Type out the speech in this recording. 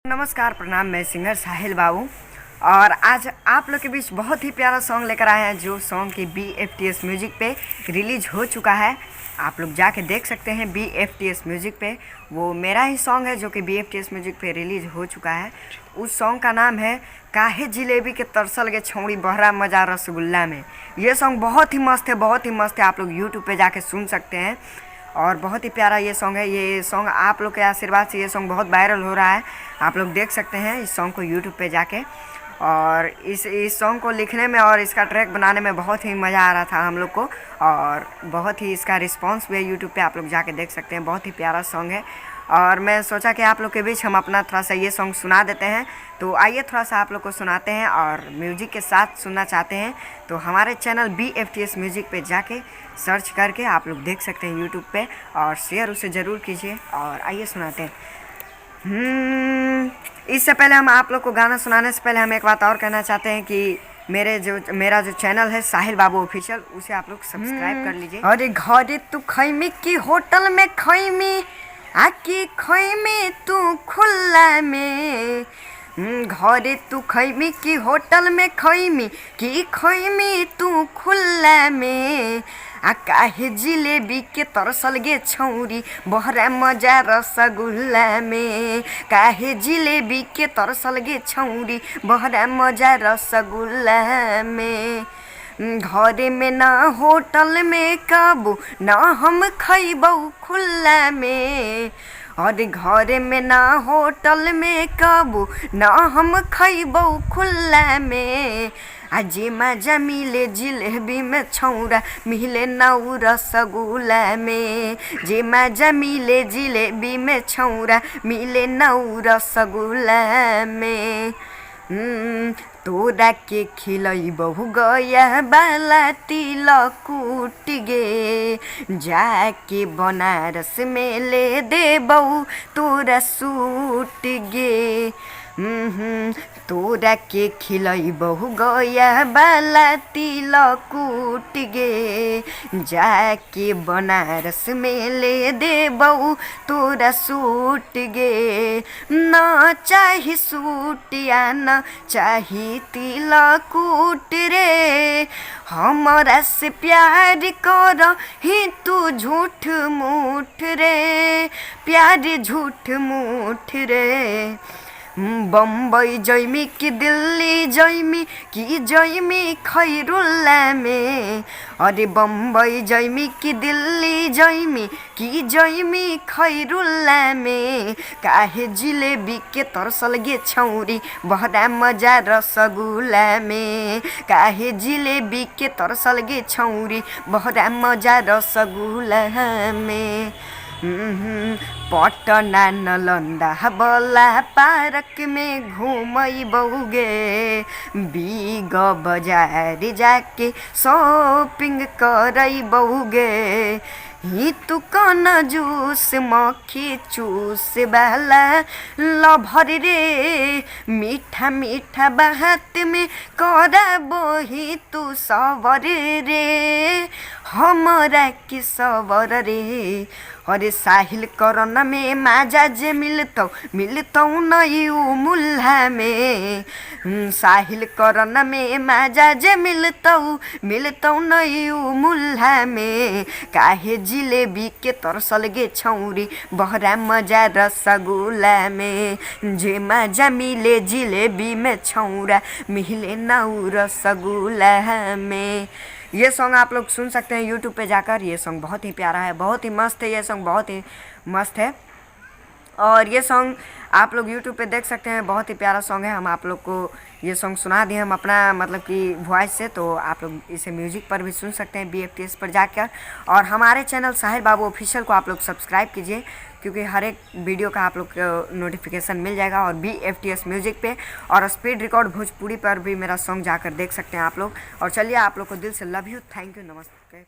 नमस्कार, प्रणाम। मैं सिंगर साहिल बाबू और आज आप लोग के बीच बहुत ही प्यारा सॉन्ग लेकर आए हैं जो सॉन्ग की BFTS म्यूजिक पे रिलीज हो चुका है। आप लोग जाके देख सकते हैं BFTS म्यूजिक पे। वो मेरा ही सॉन्ग है जो कि BFTS म्यूजिक पे रिलीज हो चुका है। उस सॉन्ग का नाम है काहे जिलेबी के तरसल गे छौड़ी बहरा मजा रसगुल्ला में। ये सॉन्ग बहुत ही मस्त है, बहुत ही मस्त है। आप लोग यूट्यूब पर जाके सुन सकते हैं और बहुत ही प्यारा ये सॉन्ग है। ये सॉन्ग आप लोग के आशीर्वाद से ये सॉन्ग बहुत वायरल हो रहा है। आप लोग देख सकते हैं इस सॉन्ग को यूट्यूब पे जाके। और इस सॉन्ग को लिखने में और इसका ट्रैक बनाने में बहुत ही मज़ा आ रहा था हम लोग को और बहुत ही इसका रिस्पांस भी है यूट्यूब पे। आप लोग जाके देख सकते हैं, बहुत ही प्यारा सॉन्ग है। और मैं सोचा कि आप लोग के बीच हम अपना थोड़ा सा ये सॉन्ग सुना देते हैं। तो आइए थोड़ा सा आप लोग को सुनाते हैं और म्यूजिक के साथ सुनना चाहते हैं तो हमारे चैनल BFTS म्यूजिक पे जाके सर्च करके आप लोग देख सकते हैं यूट्यूब पे और शेयर उसे ज़रूर कीजिए। और आइए सुनाते हैं। इससे पहले हम आप लोग को गाना सुनाने से पहले हम एक बात और कहना चाहते हैं कि मेरा जो चैनल है साहिल बाबू ऑफिशियल, उसे आप लोग सब्सक्राइब कर लीजिए। अरे घरे तू खैमी की होटल में खैमी आकी खैमी तू खुला में। घरे तू खैमी की होटल में खैमी की खैमी तू खुला में। आ काहे जिलेबी के तरसल गे छौरी बहरा मजा रसगुल्ला में। काहे जिलेबी के तरसल गे छौरी बहरा मजा रसगुल्ला में। घरे में ना होटल में काबू ना हम खैबौ खुला में। और घरे में ना होटल में काबू ना हम खैबौ खुला में। आ जे मजा मिले जिलेबी में छौरा मिले नौ रसगुल्ला में। जे मजा मिले जिलेबी में छौरा मिले नौ रसगुल्ला में। तोरा के खिलैबहु गया बाला तिल कूट गे जाके बनारस में ले देबहु तोरा सूट गे। तोरा के खिलैबहु गया बाला तिल कूट गे जाके बनारस में ले देबहु तोरा सूट गे। ना चाही सूट या ना चाही तिल कूट रे हमरा से प्यार कर ही तू झूठ मूठ रे प्यार झूठ मूठ रे। बम्बई जैमी कि दिल्ली जैमी कि जैमी खैरुल्ला में। अरे बम्बई जैमी कि दिल्ली जैमी कि जैमी खैरुल्ला में। काहे जिलेबी के तरसल गे छौरी बहरा मजा रसगुल्ला में। काहे जिलेबी के तरसल गे छौरी बहरा मजा रसगुल्ला में। पटना नालंदा बला पार्क में घूमैबहु गे बिग बाजार जाके शॉपिंग करैबहु गे। ही तू कौन जूस मक्खी चूस वाला लभर रे मीठा मीठा बात में करबो ही तू सबर रे हमरा की सबर रे। अरे साहिल करन में माजा जे मिलतौ नई मुल्हा में। साहिल करन में माजा जे मिलतौ नई मुल्हा में। काहे जिलेबी के तरसल गे छौरी बहरा मजा रसगुल्ला में। जे मजा मिले जिलेबी में छौरा मिले नौ रसगुल्ला में। ये सॉन्ग आप लोग सुन सकते हैं यूट्यूब पे जाकर। ये सॉन्ग बहुत ही प्यारा है, बहुत ही मस्त है। ये सॉन्ग बहुत ही मस्त है और ये सॉन्ग आप लोग यूट्यूब पे देख सकते हैं। बहुत ही प्यारा सॉन्ग है। हम आप लोग को ये सॉन्ग सुना दिए हम अपना मतलब कि वॉइस से, तो आप लोग इसे म्यूजिक पर भी सुन सकते हैं BFTS पर जाकर। और हमारे चैनल साहिल बाबू ऑफिशियल को आप लोग सब्सक्राइब कीजिए क्योंकि हर एक वीडियो का आप लोग को नोटिफिकेशन मिल जाएगा। और BFTS म्यूजिक पे और स्पीड रिकॉर्ड भोजपुरी पर भी मेरा सॉन्ग जाकर देख सकते हैं आप लोग। और चलिए आप लोग को दिल से लव यू, थैंक यू, नमस्ते।